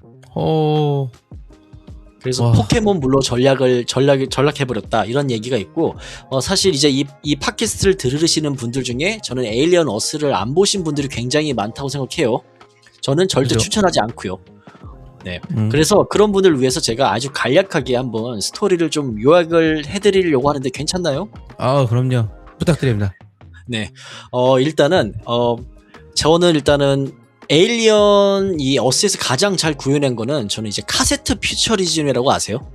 그래서 와. 포켓몬 물로 전락해버렸다 이런 얘기가 있고 사실 이제 이 팟캐스트를 들으시는 분들 중에 저는 에일리언 어스를 안 보신 분들이 굉장히 많다고 생각해요. 저는 절대 그죠? 추천하지 않고요. 네. 그래서 그런 분들을 위해서 제가 아주 간략하게 한번 스토리를 좀 요약을 해드리려고 하는데 괜찮나요? 그럼요. 부탁드립니다. 네. 저는 일단은 에일리언 이 어스에서 가장 잘 구현한 거는 저는 이제 카세트 퓨처리즘이라고 아세요?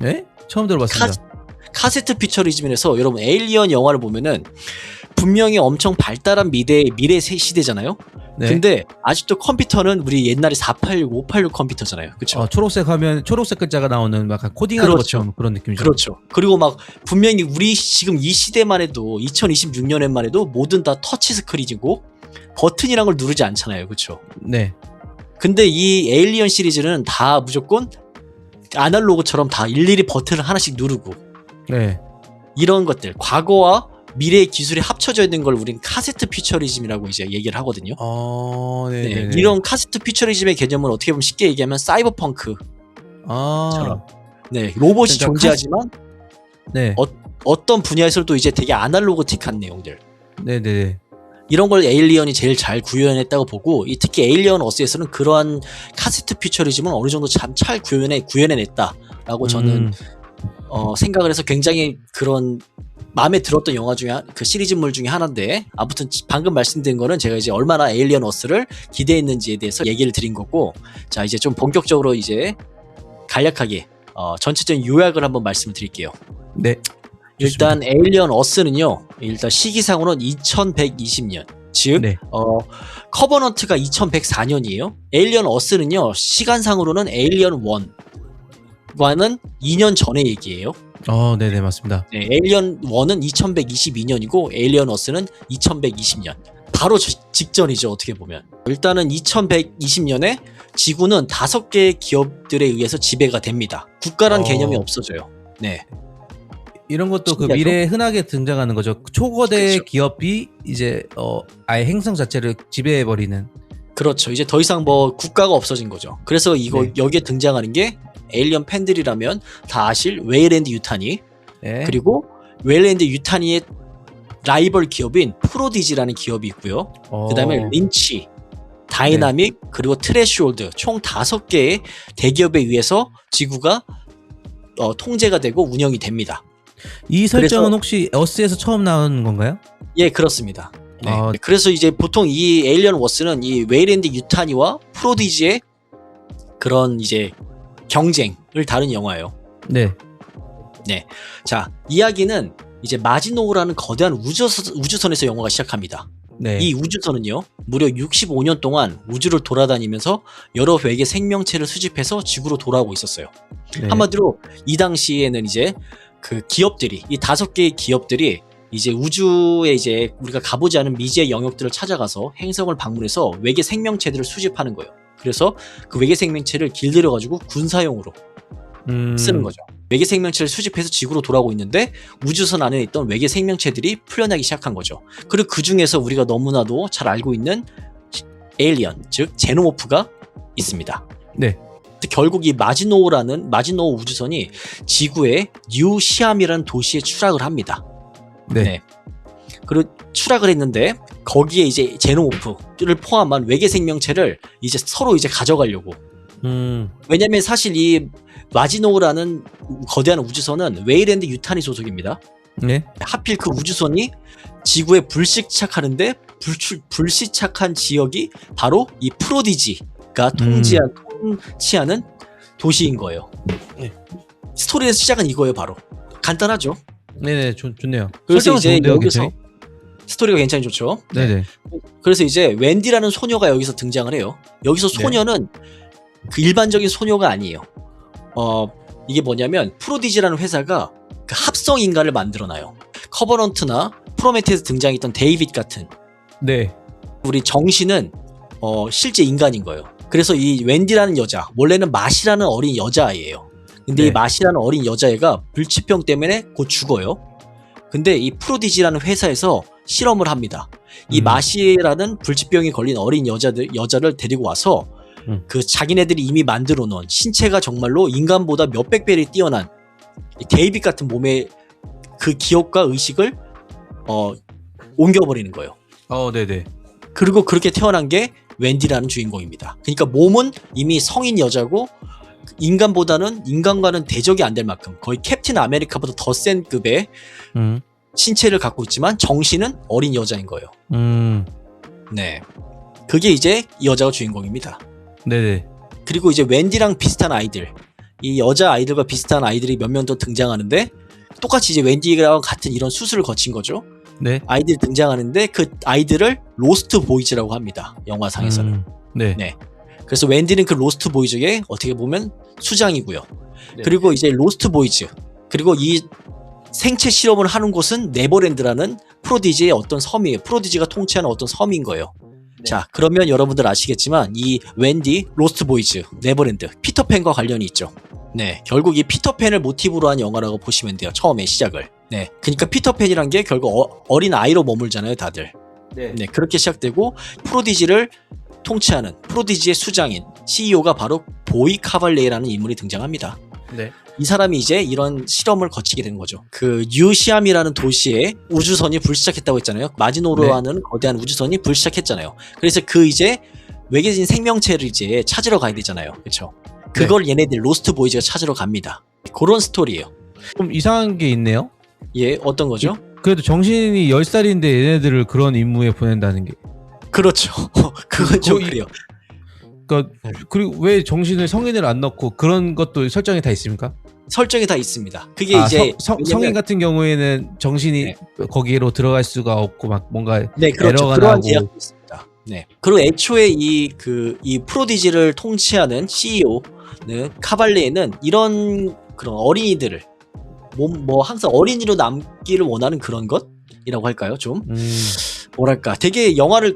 네? 처음 들어봤습니다. 카세트 퓨처리즘에서 여러분 에일리언 영화를 보면은 분명히 엄청 발달한 미래 시대잖아요. 네. 근데 아직도 컴퓨터는 우리 옛날에 486, 586 컴퓨터잖아요. 그렇죠? 초록색 하면 초록색 글자가 나오는 약간 코딩하는 그렇죠. 것처럼 그런 느낌이죠. 그렇죠. 그리고 막 분명히 우리 지금 이 시대만 해도 2026년에만 해도 모든 다 터치 스크린이고 버튼이란 걸 누르지 않잖아요. 그렇죠? 네. 근데 이 에일리언 시리즈는 다 무조건 아날로그처럼 다 일일이 버튼을 하나씩 누르고 네. 이런 것들 과거와 미래의 기술이 합쳐져 있는 걸 우린 카세트 퓨처리즘이라고 이제 얘기를 하거든요. 네. 이런 카세트 퓨처리즘의 개념은 어떻게 보면 쉽게 얘기하면 사이버펑크처럼 네, 로봇이 그러니까 존재하지만 네. 어떤 분야에서도 이제 되게 아날로그틱한 내용들 네네. 이런 걸 에일리언이 제일 잘 구현했다고 보고 특히 에일리언 어스에서는 그러한 카세트 퓨처리즘은 어느 정도 참 잘 구현해냈다라고 저는 생각을 해서 굉장히 그런 마음에 들었던 영화 중에 그 시리즈물 중에 하나인데 아무튼 방금 말씀드린 거는 제가 이제 얼마나 에일리언 어스를 기대했는지에 대해서 얘기를 드린 거고 자 이제 좀 본격적으로 이제 간략하게 전체적인 요약을 한번 말씀을 드릴게요. 네. 일단 에일리언 어스는요. 일단 시기상으로는 2120년 즉 네. 커버넌트가 2104년이에요. 에일리언 어스는요. 시간상으로는 에일리언 1과는 2년 전의 얘기예요. 네네 맞습니다. 네, 에일리언 1은 2122년이고 에일리언 어스는 2120년. 바로 직전이죠. 어떻게 보면. 일단은 2120년에 지구는 5개의 기업들에 의해서 지배가 됩니다. 국가란 개념이 없어져요. 네. 이런 것도 그 신기하죠? 미래에 흔하게 등장하는 거죠. 초거대 그렇죠. 기업이 이제 아예 행성 자체를 지배해버리는. 그렇죠. 이제 더 이상 뭐 국가가 없어진 거죠. 그래서 네. 여기에 등장하는 게 에일리언 팬들이라면 다 아실 웨일랜드 유타니 네. 그리고 웨일랜드 유타니의 라이벌 기업인 프로디지라는 기업이 있고요. 그 다음에 린치, 다이나믹 그리고 트레시홀드 총 5개의 대기업에 의해서 지구가 통제가 되고 운영이 됩니다. 이 설정은 혹시 어스에서 처음 나온 건가요? 예, 그렇습니다. 네. 그래서 이제 보통 이 에일리언 워스는 이 웨일랜드 유타니와 프로디지의 그런 이제 경쟁을 다룬 영화예요. 네. 네. 자, 이야기는 이제 마지노우라는 거대한 우주선에서 영화가 시작합니다. 네. 이 우주선은요, 무려 65년 동안 우주를 돌아다니면서 여러 외계 생명체를 수집해서 지구로 돌아오고 있었어요. 네. 한마디로 이 당시에는 이제 그 기업들이, 이 5개의 기업들이 이제 우주에 이제 우리가 가보지 않은 미지의 영역들을 찾아가서 행성을 방문해서 외계 생명체들을 수집하는 거예요. 그래서 그 외계 생명체를 길들여가지고 군사용으로 쓰는 거죠. 외계 생명체를 수집해서 지구로 돌아오고 있는데 우주선 안에 있던 외계 생명체들이 풀려나기 시작한 거죠. 그리고 그 중에서 우리가 너무나도 잘 알고 있는 에일리언, 즉 제노모프가 있습니다. 네. 결국 이 마지노우 우주선이 지구의 뉴 시암이라는 도시에 추락을 합니다. 네. 그리고 추락을 했는데 거기에 이제 제노모프를 포함한 외계 생명체를 이제 서로 이제 가져가려고. 왜냐면 사실 이 마지노우라는 거대한 우주선은 웨일랜드 유타니 소속입니다. 네. 하필 그 우주선이 지구에 불시착하는데 불시착한 지역이 바로 이 프로디지가 통치하는 도시인 거예요. 네. 스토리의 시작은 이거예요. 바로 간단하죠. 네네 좋네요. 그래서 설정은 이제 좋은데요, 여기서 괜찮이? 스토리가 굉장히 좋죠. 네네. 그래서 이제 웬디라는 소녀가 여기서 등장을 해요. 여기서 네. 소녀는 그 일반적인 소녀가 아니에요. 이게 뭐냐면 프로디지라는 회사가 그 합성 인간을 만들어놔요. 커버넌트나 프로메테우스 등장했던 데이빗 같은 네. 우리 정신은 실제 인간인 거예요. 그래서 이 웬디라는 여자, 원래는 마시라는 어린 여자아이예요. 근데 네. 이 마시라는 어린 여자애가 불치병 때문에 곧 죽어요. 근데 이 프로디지라는 회사에서 실험을 합니다. 이 마시라는 불치병이 걸린 어린 여자를 데리고 와서 그 자기네들이 이미 만들어 놓은 신체가 정말로 인간보다 몇백 배를 뛰어난 데이빗 같은 몸의 그 기억과 의식을 옮겨버리는 거예요. 네네. 그리고 그렇게 태어난 게 웬디라는 주인공입니다. 그러니까 몸은 이미 성인 여자고 인간보다는 인간과는 대적이 안 될 만큼 거의 캡틴 아메리카보다 더 센 급의 신체를 갖고 있지만 정신은 어린 여자인 거예요. 네, 그게 이제 이 여자가 주인공입니다. 네네. 그리고 이제 웬디랑 비슷한 아이들, 이 여자 아이들과 비슷한 아이들이 몇 명 더 등장하는데 똑같이 이제 웬디랑 같은 이런 수술을 거친 거죠. 네. 아이들이 등장하는데 그 아이들을 로스트 보이즈라고 합니다. 영화상에서는. 네. 그래서 웬디는 그 로스트 보이즈의 어떻게 보면 수장이고요. 네. 그리고 이제 로스트 보이즈, 그리고 이 생체 실험을 하는 곳은 네버랜드라는 프로디지의 어떤 섬이에요. 프로디지가 통치하는 어떤 섬인 거예요. 네. 자, 그러면 여러분들 아시겠지만 이 웬디, 로스트 보이즈, 네버랜드, 피터팬과 관련이 있죠. 네, 결국 이 피터팬을 모티브로 한 영화라고 보시면 돼요. 처음에 시작을. 네, 그러니까 피터팬이란 게 결국 어린 아이로 머물잖아요, 다들. 네. 네, 그렇게 시작되고 프로디지를 통치하는 프로디지의 수장인 CEO가 바로 보이 카발레이라는 인물이 등장합니다. 네. 이 사람이 이제 이런 실험을 거치게 되는 거죠. 그 뉴시암이라는 도시에 우주선이 불시착했다고 했잖아요. 마지노르라는 거대한 우주선이 불시착했잖아요. 그래서 그 이제 외계인 생명체를 이제 찾으러 가야 되잖아요. 그렇죠? 그걸 얘네들 로스트 보이즈가 찾으러 갑니다. 그런 스토리예요. 좀 이상한 게 있네요. 예, 어떤 거죠? 그래도 정신이 10살인데 얘네들을 그런 임무에 보낸다는 게. 그렇죠. 그건 좀 거의- 그래요. 그러니까 그리고 왜 정신을 성인을 안 넣고 그런 것도 설정이 다 있습니까? 설정이 다 있습니다. 그게 이제 성인 같은 경우에는 정신이 네. 거기로 들어갈 수가 없고 막 뭔가 네, 그렇죠. 에러가 그러한 나고. 제약도 있습니다. 네. 그리고 애초에 이 프로디지를 통치하는 CEO는 카발레는 이런 그런 어린이들을 뭐 항상 어린이로 남기를 원하는 그런 것이라고 할까요? 좀 뭐랄까 되게 영화를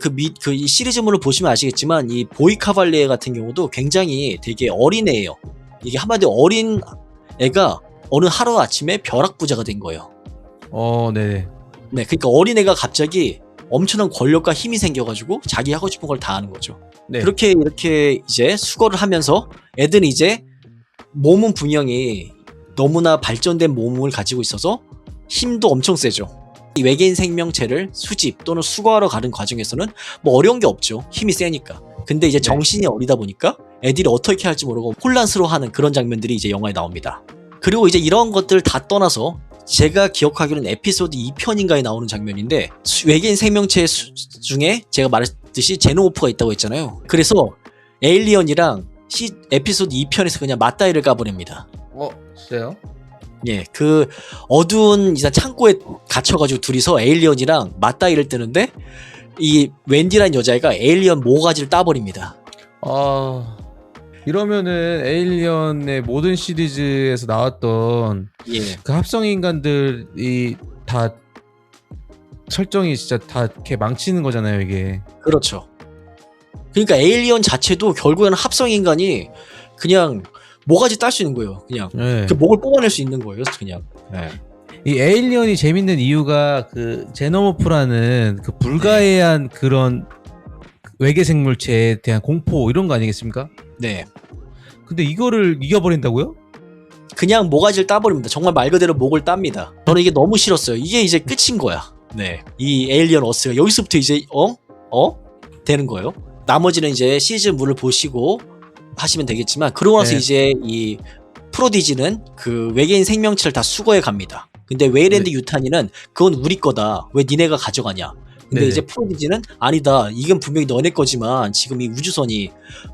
이 시리즈물을 보시면 아시겠지만 이 보이 카발레 같은 경우도 굉장히 되게 어린 애예요. 이게 한마디로 어린 애가 어느 하루 아침에 벼락부자가 된 거예요. 네. 네, 그러니까 어린 애가 갑자기 엄청난 권력과 힘이 생겨가지고 자기 하고 싶은 걸 다 하는 거죠. 네. 그렇게 이렇게 이제 수거를 하면서 애들은 이제 몸은 분명히 너무나 발전된 몸을 가지고 있어서 힘도 엄청 세죠. 이 외계인 생명체를 수집 또는 수거하러 가는 과정에서는 뭐 어려운 게 없죠. 힘이 세니까. 근데 이제 정신이 어리다 보니까 애들이 어떻게 할지 모르고 혼란스러워하는 그런 장면들이 이제 영화에 나옵니다. 그리고 이제 이런 것들 다 떠나서 제가 기억하기로는 에피소드 2편인가에 나오는 장면인데 외계인 생명체 중에 제가 말했듯이 제노모프가 있다고 했잖아요. 그래서 에일리언이랑 에피소드 2편에서 그냥 맞다이를 까버립니다. 진짜요? 예, 그 어두운 이상 창고에 갇혀가지고 둘이서 에일리언이랑 맞다이를 뜨는데 이 웬디라는 여자애가 에일리언 모가지를 따버립니다. 이러면은 에일리언의 모든 시리즈에서 나왔던 예, 그 합성 인간들이 다 설정이 진짜 다 이렇게 망치는 거잖아요, 이게. 그렇죠. 그러니까 에일리언 자체도 결국에는 합성 인간이 그냥 모가지 딸 수 있는 거예요. 그냥 네. 그 목을 뽑아낼 수 있는 거예요. 그냥. 네. 이 에일리언이 재밌는 이유가 그 제노모프라는 그 불가해한 그런 외계 생물체에 대한 공포 이런 거 아니겠습니까? 네. 근데 이거를 이겨버린다고요? 그냥 모가지를 따버립니다. 정말 말 그대로 목을 땁니다. 저는 이게 너무 싫었어요. 이게 이제 끝인 거야. 네. 이 에일리언 어스가 여기서부터 이제 되는 거예요. 나머지는 이제 시즌물을 보시고 하시면 되겠지만 그러고 나서 네. 이제 이 프로디지는 그 외계인 생명체를 다 수거해 갑니다. 근데 웨이랜드 유탄이는 그건 우리 거다. 왜 니네가 가져가냐? 근데 네네. 이제 프로디지는 아니다. 이건 분명히 너네 거지만 지금 이 우주선이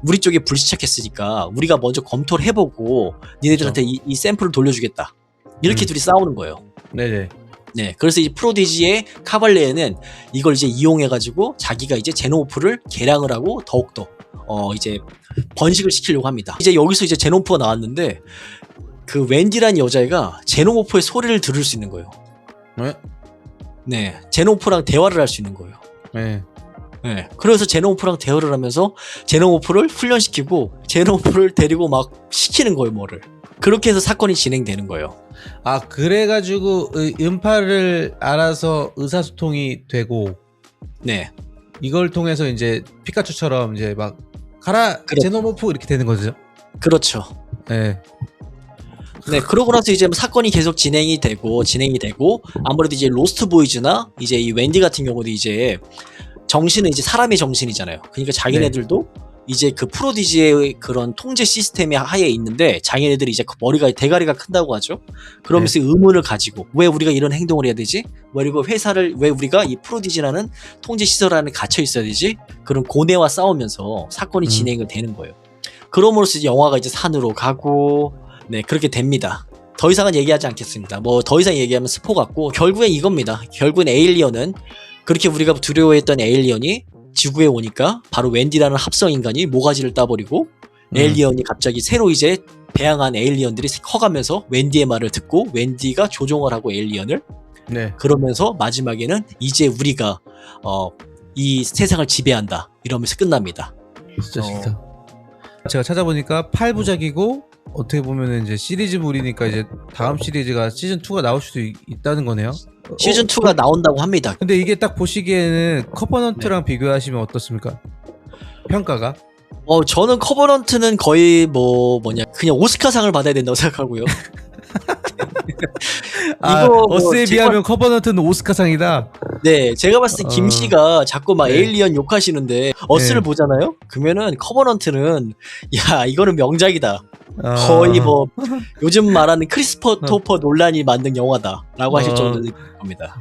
우리 쪽에 불시착했으니까 우리가 먼저 검토를 해보고 니네들한테 이 샘플을 돌려주겠다. 이렇게 둘이 싸우는 거예요. 네네. 네, 그래서 이 프로디지의 카발레에는 이걸 이제 이용해가지고 자기가 이제 제노모프를 개량을 하고 더욱더 이제 번식을 시키려고 합니다. 이제 여기서 이제 제노모프가 나왔는데 그 웬디라는 여자애가 제노모프의 소리를 들을 수 있는 거예요. 네. 네, 제노모프랑 대화를 할 수 있는 거예요. 네. 네, 그래서 제노모프랑 대화를 하면서 제노모프를 훈련시키고 제노모프를 데리고 막 시키는 거예요, 뭐를. 그렇게 해서 사건이 진행되는 거예요. 아, 그래가지고 음파를 알아서 의사소통이 되고 네, 이걸 통해서 이제 피카츄처럼 이제 막 가라 그렇죠. 제노모프 이렇게 되는 거죠. 그렇죠. 네. 네, 그러고 나서 이제 사건이 계속 진행이 되고 아무래도 이제 로스트 보이즈나 이제 이 웬디 같은 경우도 이제 정신은 이제 사람의 정신이잖아요. 그러니까 자기네들도 이제 그 프로디지의 그런 통제 시스템의 하에 있는데 자기네들이 이제 그 머리가 대가리가 큰다고 하죠. 그러면서 의문을 가지고 왜 우리가 이런 행동을 해야 되지? 그리고 왜 우리가 이 프로디지라는 통제 시설 안에 갇혀 있어야 되지? 그런 고뇌와 싸우면서 사건이 진행이 되는 거예요. 그럼으로써 이제 영화가 이제 산으로 가고 네, 그렇게 됩니다. 더 이상은 얘기하지 않겠습니다. 뭐 더 이상 얘기하면 스포 같고 결국엔 이겁니다. 결국엔 에일리언은 그렇게 우리가 두려워했던 에일리언이 지구에 오니까 바로 웬디라는 합성 인간이 모가지를 따버리고 에일리언이 갑자기 새로 이제 배양한 에일리언들이 커가면서 웬디의 말을 듣고 웬디가 조종을 하고 에일리언을 네. 그러면서 마지막에는 이제 우리가 이 세상을 지배한다 이러면서 끝납니다. 진짜. 제가 찾아보니까 8부작이고 어떻게 보면 이제 시리즈물이니까 이제 다음 시리즈가 시즌 2가 나올 수도 있다는 거네요. 시즌 2가 나온다고 합니다. 근데 이게 딱 보시기에는 커버넌트랑 비교하시면 어떻습니까? 평가가? 저는 커버넌트는 거의 그냥 오스카상을 받아야 된다고 생각하고요. 어스에 비하면 커버넌트는 오스카상이다. 네, 제가 봤을 때 김씨가 자꾸 막 네. 에일리언 욕하시는데 어스를 보잖아요. 그러면은 커버넌트는 야 이거는 명작이다. 거의 요즘 말하는 크리스토퍼 논란이 만든 영화다라고 하실 정도로 느낄 겁니다.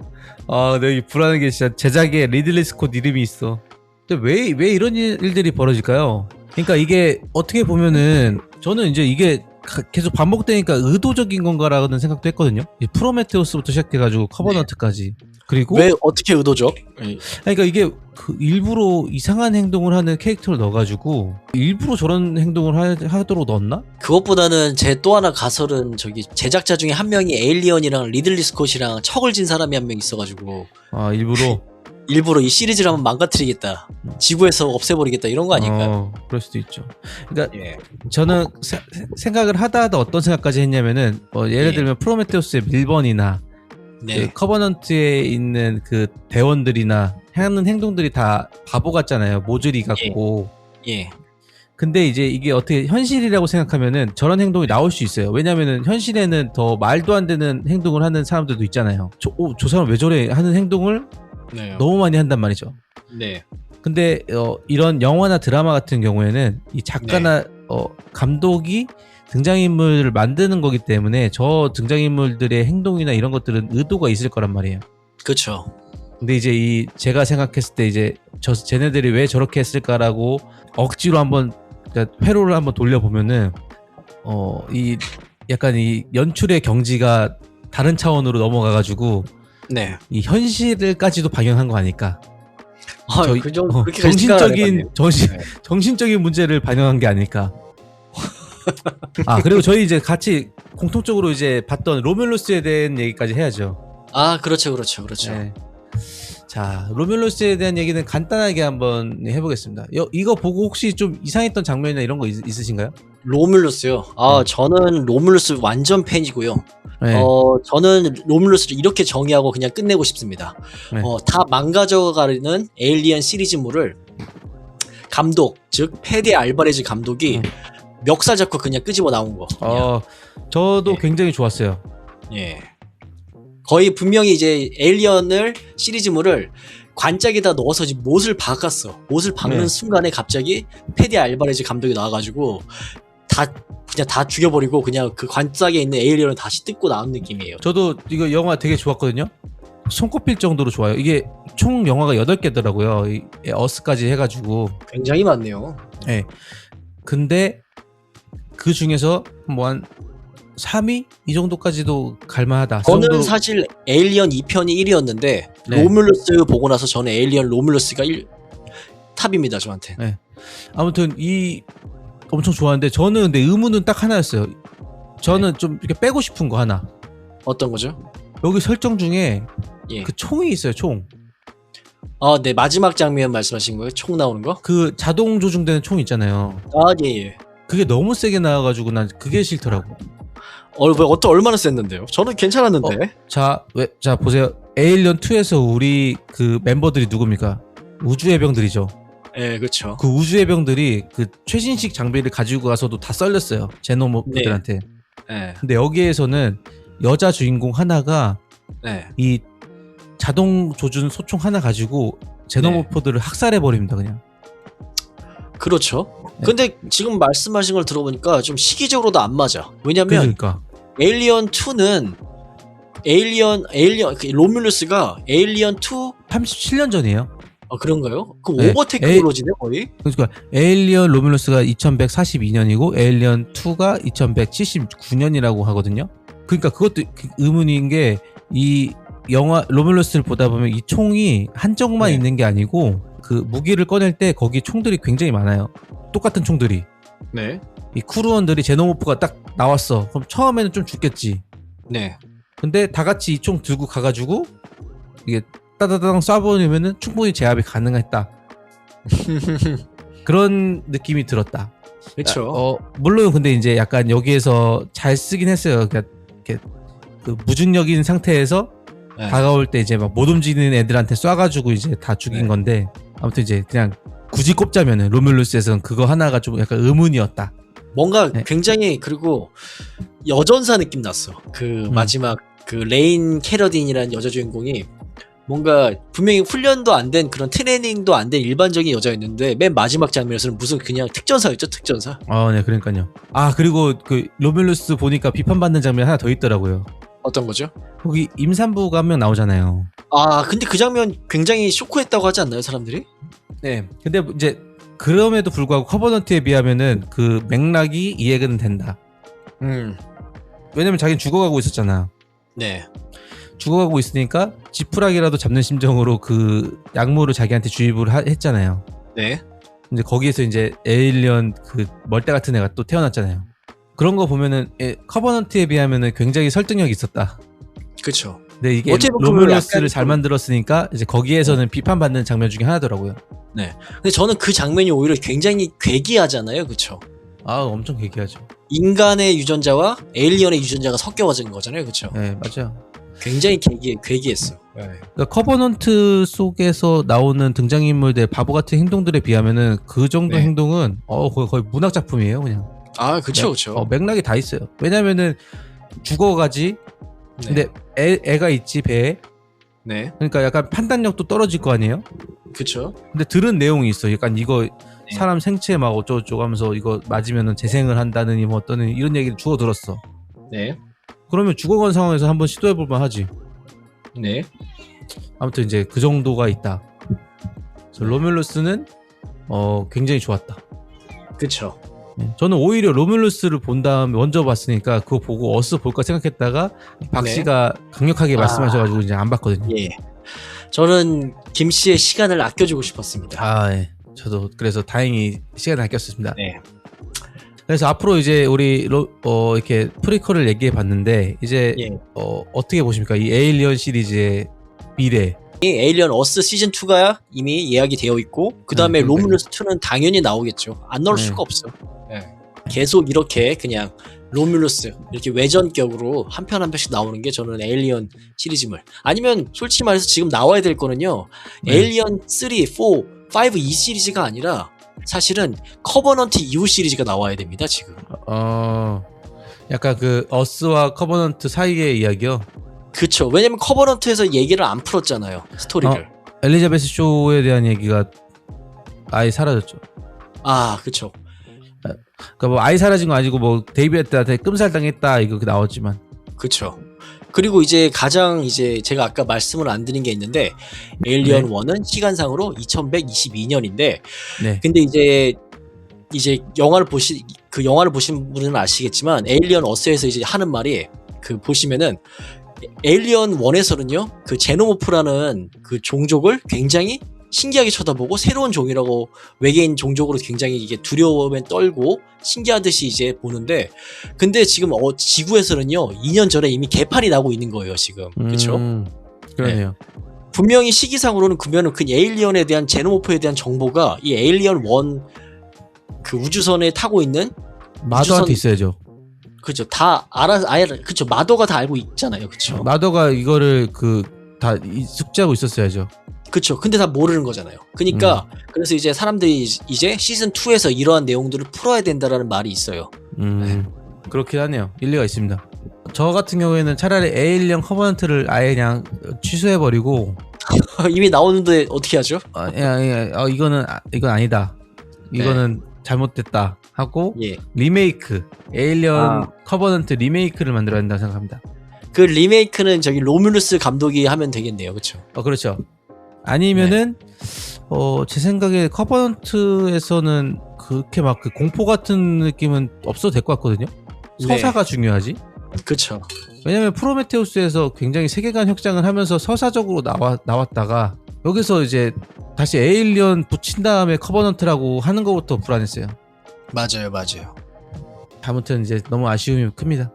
네, 불안한 게 진짜 제작에 리들리 스콧 이름이 있어. 근데 왜 이런 일들이 벌어질까요? 그러니까 이게 어떻게 보면은 저는 이제 이게 계속 반복되니까 의도적인 건가라는 생각도 했거든요. 이 프로메테우스부터 시작해가지고 커버넌트까지. 그리고 왜 어떻게 의도적? 그러니까 이게 일부러 이상한 행동을 하는 캐릭터를 넣어가지고 일부러 저런 행동을 하도록 넣었나? 그것보다는 제 또 하나 가설은 저기 제작자 중에 한 명이 에일리언이랑 리들리 스콧이랑 척을 진 사람이 한 명 있어가지고 일부러 이 시리즈를 한번 망가뜨리겠다, 지구에서 없애버리겠다 이런 거 아닐까요? 그럴 수도 있죠. 그러니까 저는 생각을 하다 어떤 생각까지 했냐면은 예를 들면 프로메테우스의 밀번이나 그 커버넌트에 있는 그 대원들이나 하는 행동들이 다 바보 같잖아요. 모조리 같고. 근데 이제 이게 어떻게 현실이라고 생각하면은 저런 행동이 나올 수 있어요. 왜냐면은 현실에는 더 말도 안 되는 행동을 하는 사람들도 있잖아요. 저 사람 왜 저래 하는 행동을 너무 많이 한단 말이죠. 근데 이런 영화나 드라마 같은 경우에는 이 작가나 감독이 등장인물을 만드는 거기 때문에 저 등장인물들의 행동이나 이런 것들은 의도가 있을 거란 말이에요. 그렇죠. 근데 이제 제가 생각했을 때 이제 쟤네들이 왜 저렇게 했을까라고 억지로 한번 회로를 한번 돌려보면은 이 약간 이 연출의 경지가 다른 차원으로 넘어가가지고 이 현실을까지도 방영한 거 아닐까? 정신적인 문제를 반영한 게 아닐까? 그리고 저희 이제 같이 공통적으로 이제 봤던 로뮬루스에 대한 얘기까지 해야죠. 그렇죠. 네. 자, 로뮬루스에 대한 얘기는 간단하게 한번 해보겠습니다. 이거 보고 혹시 좀 이상했던 장면이나 이런 거 있으신가요? 로뮬루스요? 저는 로뮬루스 완전 팬이고요. 네. 저는 로뮬루스를 이렇게 정의하고 그냥 끝내고 싶습니다. 네. 다 망가져가는 에일리언 시리즈물을 감독, 즉 페데 알바레즈 감독이 멱살 잡고 그냥 끄집어 나온 거. 저도 굉장히 좋았어요. 거의 분명히 이제 에일리언을 시리즈물을 관짝에다 넣어서 못을 박았어. 못을 박는 순간에 갑자기 페데 알바레즈 감독이 나와가지고 그냥 다 죽여버리고 그냥 그 관짝에 있는 에일리언을 다시 뜯고 나온 느낌이에요. 저도 이거 영화 되게 좋았거든요. 손꼽힐 정도로 좋아요. 이게 총 영화가 8개더라고요. 어스까지 해가지고 굉장히 많네요. 근데 그 중에서 한 3위 이 정도까지도 갈만하다. 그 저는 정도로. 사실 에일리언 2편이 1위였는데 네. 로뮬러스 보고 나서 저는 에일리언 로뮬러스가 탑입니다 저한테. 네. 아무튼 이 엄청 좋아하는데 저는 근데 의문은 딱 하나였어요. 저는 좀 이렇게 빼고 싶은 거 하나. 어떤 거죠? 여기 설정 중에 예. 그 총이 있어요. 총. 네 마지막 장면 말씀하신 거예요? 총 나오는 거? 그 자동 조준되는 총 있잖아요. 예. 그게 너무 세게 나와가지고 난 그게 싫더라고. 얼마나 셌는데요? 저는 괜찮았는데. 자 보세요. 에일리언 2에서 우리 그 멤버들이 누굽니까? 우주해병들이죠. 예, 그렇죠. 그 우주해병들이 그 최신식 장비를 가지고 가서도 다 썰렸어요. 제노모들한테. 예. 근데 여기에서는 여자 주인공 하나가 네. 이 자동 조준 소총 하나 가지고 제노모포들을 학살해 버립니다. 그냥. 그렇죠. 네. 근데 지금 말씀하신 걸 들어보니까 좀 시기적으로도 안 맞아. 왜냐면 그러니까 에일리언 2는 에일리언 그 로뮬루스가 에일리언 2 37년 전이에요. 그런가요? 그럼 네. 오버 테크놀로지네 거의. 그러니까 에일리언 로뮬러스가 2142년이고 에일리언 2가 2179년이라고 하거든요. 그러니까 그것도 의문인 게 이 영화 로뮬러스를 보다 보면 이 총이 한정만 네. 있는 게 아니고 그 무기를 꺼낼 때 거기 총들이 굉장히 많아요. 똑같은 총들이. 네. 이 크루원들이 제노모프가 딱 나왔어. 그럼 처음에는 좀 죽겠지. 네. 근데 다 같이 이 총 들고 가가지고 이게 따다당 쏴버리면은 충분히 제압이 가능했다. 그런 느낌이 들었다. 그렇죠. 물론 근데 이제 약간 여기에서 잘 쓰긴 했어요. 그러니까 이렇게 그 무중력인 상태에서 네. 다가올 때 이제 막 못 움직이는 애들한테 쏴가지고 이제 다 죽인 네. 건데 아무튼 이제 그냥 굳이 꼽자면은 로뮬루스에서는 그거 하나가 좀 약간 의문이었다. 뭔가 네. 굉장히 그리고 여전사 느낌 났어. 그 마지막 그 레인 캐러딘이라는 여자 주인공이 뭔가 분명히 훈련도 안 된 그런 트레이닝도 안 된 일반적인 여자였는데 맨 마지막 장면에서는 무슨 그냥 특전사였죠, 특전사. 네, 그러니까요. 그리고 그 로뮬루스 보니까 비판받는 장면 하나 더 있더라고요. 어떤 거죠? 거기 임산부가 한 명 나오잖아요. 근데 그 장면 굉장히 쇼크했다고 하지 않나요, 사람들이? 네. 근데 이제 그럼에도 불구하고 커버넌트에 비하면은 그 맥락이 이해는 된다. 왜냐면 자기는 죽어가고 있었잖아. 네. 죽어가고 있으니까 지푸라기라도 잡는 심정으로 그 약물을 자기한테 주입을 했잖아요. 네. 근데 거기에서 이제 에일리언 그 멀대 같은 애가 또 태어났잖아요. 그런 거 보면은 커버넌트에 비하면은 굉장히 설득력이 있었다. 그렇죠. 근데 이게 어떻게 보면 로뮬러스를 약간 잘 만들었으니까 이제 거기에서는 비판받는 장면 중에 하나더라고요. 네. 근데 저는 그 장면이 오히려 굉장히 괴기하잖아요, 그렇죠? 엄청 괴기하죠. 인간의 유전자와 에일리언의 유전자가 섞여진 거잖아요, 그렇죠? 네, 맞아요. 굉장히 괴기했어. 네. 그러니까 커버넌트 속에서 나오는 등장인물들 바보 같은 행동들에 비하면은 그 정도 네. 행동은 거의 문학 작품이에요, 그냥. 그렇죠, 그렇죠. 맥락이 다 있어요. 왜냐면은 죽어가지. 네. 근데 애가 있지 배에. 네. 그러니까 약간 판단력도 떨어질 거 아니에요. 그렇죠. 근데 들은 내용이 있어. 약간 이거 사람 생체 막 어쩌고저쩌고 하면서 이거 맞으면은 재생을 한다느니 뭐 어떠니 이런 얘기를 주워 들었어. 네. 그러면 죽어간 상황에서 한번 시도해볼만 하지. 네. 아무튼 이제 그 정도가 있다. 그래서 로뮬루스는 굉장히 좋았다. 그렇죠. 저는 오히려 로뮬루스를 본 다음에 먼저 봤으니까 그거 보고 어스 볼까 생각했다가 박 씨가 강력하게 말씀하셔가지고 이제 안 봤거든요. 예. 저는 김 씨의 시간을 아껴주고 싶었습니다. 예. 저도 그래서 다행히 시간을 아꼈습니다. 네. 그래서 앞으로 이제 우리 이렇게 프리퀄을 얘기해 봤는데 이제 예. 어떻게 보십니까? 이 에일리언 시리즈의 미래. 이 에일리언 어스 시즌 2가 이미 예약이 되어 있고 그 다음에 네, 그러니까요. 로뮬러스 2는 당연히 나오겠죠. 안 나올 네. 수가 없어. 계속 이렇게 그냥 로뮬러스 이렇게 외전격으로 한 편 한 편씩 나오는 게 저는 에일리언 시리즈물. 아니면 솔직히 말해서 지금 나와야 될 거는요. 에일리언 3, 4, 5 이 시리즈가 아니라 사실은 커버넌트 이후 시리즈가 나와야 됩니다. 지금. 약간 그 어스와 커버넌트 사이의 이야기요. 그쵸. 왜냐면 커버넌트에서 얘기를 안 풀었잖아요. 스토리를. 엘리자베스 쇼에 대한 얘기가 아예 사라졌죠. 그쵸. 그러니까 뭐 아예 사라진 거 아니고 뭐 데이비드한테 끔살당했다 이거 나왔지만. 그쵸. 그리고 이제 가장 이제 제가 아까 말씀을 안 드린 게 있는데 에일리언 1은 시간상으로 2122년인데 네. 근데 이제 이제 그 영화를 보신 분은 아시겠지만 에일리언 어스에서 이제 하는 말이 그 보시면은 에일리언 1에서는요 그 제노모프라는 그 종족을 굉장히 신기하게 쳐다보고 새로운 종이라고 외계인 종족으로 굉장히 이게 두려움에 떨고 신기하듯이 이제 보는데 근데 지금 지구에서는요 2년 전에 이미 개판이 나고 있는 거예요 지금. 그렇죠? 그러네요. 네. 분명히 시기상으로는 그러면은 그 에일리언에 대한 제노모프에 대한 정보가 이 에일리언 1 그 우주선에 타고 있는 마더한테 있어야죠. 그죠. 다 그죠. 마더가 다 알고 있잖아요. 그죠. 마더가 이거를 다 숙지하고 있었어야죠. 그쵸. 근데 다 모르는 거잖아요. 그러니까 그래서 이제 사람들이 이제 시즌 2에서 이러한 내용들을 풀어야 된다라는 말이 있어요. 그렇긴 하네요. 일리가 있습니다. 저 같은 경우에는 차라리 에일리언 커버넌트를 아예 그냥 취소해버리고 이미 나오는데 어떻게 하죠? 이건 아니다. 이거는 잘못됐다 하고 예. 리메이크 에일리언 커버넌트 리메이크를 만들어야 된다고 생각합니다. 그 리메이크는 저기 로뮬루스 감독이 하면 되겠네요. 그렇죠? 그렇죠. 아니면은 제 생각에 커버넌트에서는 그렇게 막 그 공포 같은 느낌은 없어도 될 것 같거든요. 서사가 중요하지. 그렇죠. 왜냐면 프로메테우스에서 굉장히 세계관 확장을 하면서 서사적으로 나왔다가 여기서 이제 다시 에일리언 붙인 다음에 커버넌트라고 하는 것부터 불안했어요. 맞아요. 아무튼 이제 너무 아쉬움이 큽니다.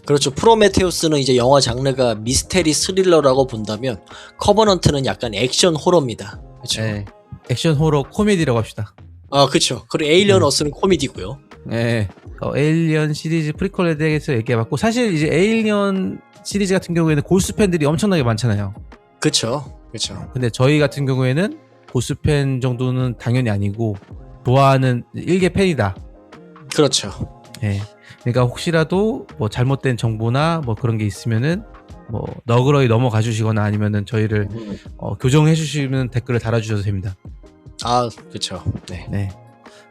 그렇죠. 프로메테우스는 이제 영화 장르가 미스테리 스릴러라고 본다면 커버넌트는 약간 액션 호러입니다. 그렇죠. 네. 액션 호러 코미디라고 합시다. 그렇죠. 그리고 에일리언 어스는 코미디고요. 네. 에일리언 시리즈 프리퀄에 대해서 얘기해봤고 사실 이제 에일리언 시리즈 같은 경우에는 고스 팬들이 엄청나게 많잖아요. 그렇죠. 근데 저희 같은 경우에는 고스 팬 정도는 당연히 아니고 좋아하는 일개 팬이다. 그렇죠. 네. 그러니까 혹시라도 뭐 잘못된 정보나 뭐 그런 게 있으면은 뭐 너그러이 넘어가 주시거나 아니면은 저희를 교정해 주시면 댓글을 달아주셔도 됩니다. 그렇죠. 네.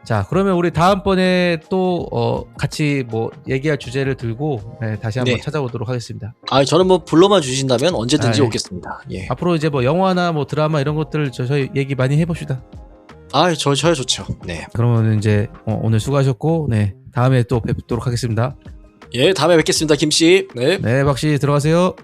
자, 그러면 우리 다음번에 또 같이 뭐 얘기할 주제를 들고 다시 한번 찾아오도록 하겠습니다. 저는 뭐 불러만 주신다면 언제든지 오겠습니다. 예. 앞으로 이제 뭐 영화나 뭐 드라마 이런 것들 저희 얘기 많이 해봅시다. 저야 좋죠. 네. 그러면 이제 오늘 수고하셨고, 다음에 또 뵙도록 하겠습니다. 예, 다음에 뵙겠습니다, 김씨. 네. 네, 박씨 들어가세요.